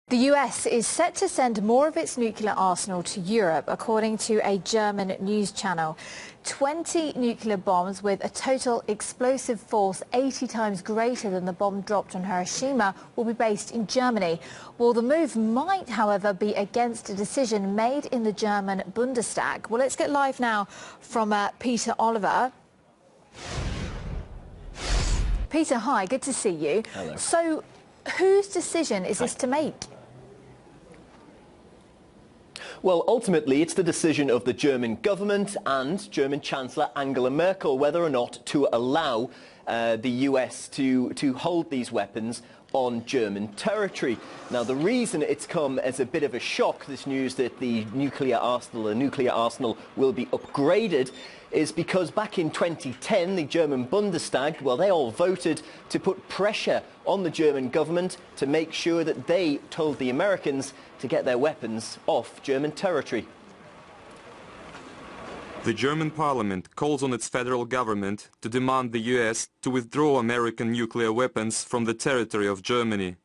The US is set to send more of its nuclear arsenal to Europe, according to a German news channel. 20 nuclear bombs with a total explosive force 80 times greater than the bomb dropped on Hiroshima will be based in Germany. Well, the move might, however, be against a decision made in the German Bundestag. Well, let's get live now from Peter Oliver. Peter, hi, good to see you. Hello. So, whose decision is this to make? Well, ultimately, it's the decision of the German government and German Chancellor Angela Merkel whether or not to allow the US to hold these weapons on German territory. Now, the reason it's come as a bit of a shock, this news that the nuclear arsenal will be upgraded, is because back in 2010, the German Bundestag, well, they all voted to put pressure on the German government to make sure that they told the Americans to get their weapons off German territory. The German parliament calls on its federal government to demand the US to withdraw American nuclear weapons from the territory of Germany.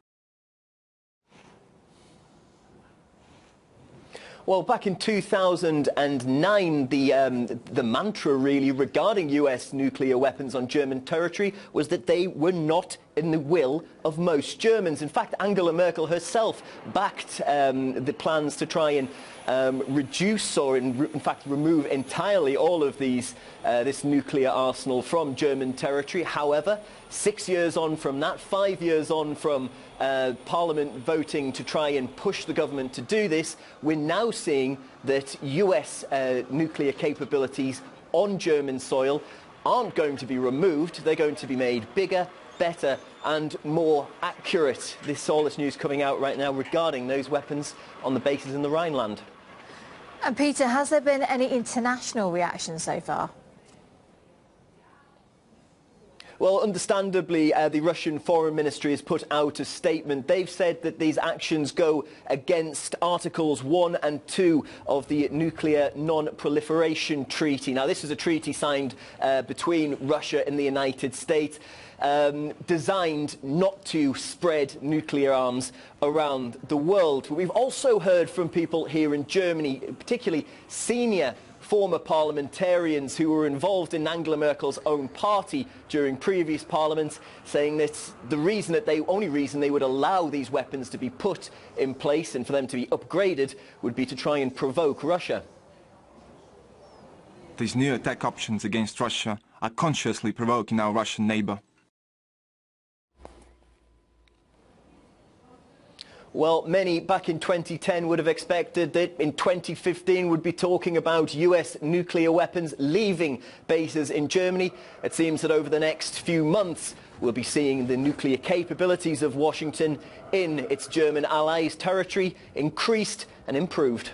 Well, back in 2009, the mantra really regarding US nuclear weapons on German territory was that they were not in the will of most Germans. In fact, Angela Merkel herself backed the plans to try and reduce or in fact remove entirely all of this nuclear arsenal from German territory. However, 6 years on from that, 5 years on from Parliament voting to try and push the government to do this, we're now seeing that US nuclear capabilities on German soil aren't going to be removed. They're going to be made bigger, better and more accurate. All this news coming out right now regarding those weapons on the bases in the Rhineland. And Peter, has there been any international reaction so far? Well, understandably, the Russian Foreign Ministry has put out a statement. They've said that these actions go against Articles 1 and 2 of the Nuclear Non-Proliferation Treaty. Now, this is a treaty signed between Russia and the United States, designed not to spread nuclear arms around the world. But we've also heard from people here in Germany, particularly senior former parliamentarians who were involved in Angela Merkel's own party during previous parliaments, saying that the only reason they would allow these weapons to be put in place and for them to be upgraded would be to try and provoke Russia. These new attack options against Russia are consciously provoking our Russian neighbour. Well, many back in 2010 would have expected that in 2015 would be talking about US nuclear weapons leaving bases in Germany. It seems that over the next few months we'll be seeing the nuclear capabilities of Washington in its German allies' territory increased and improved.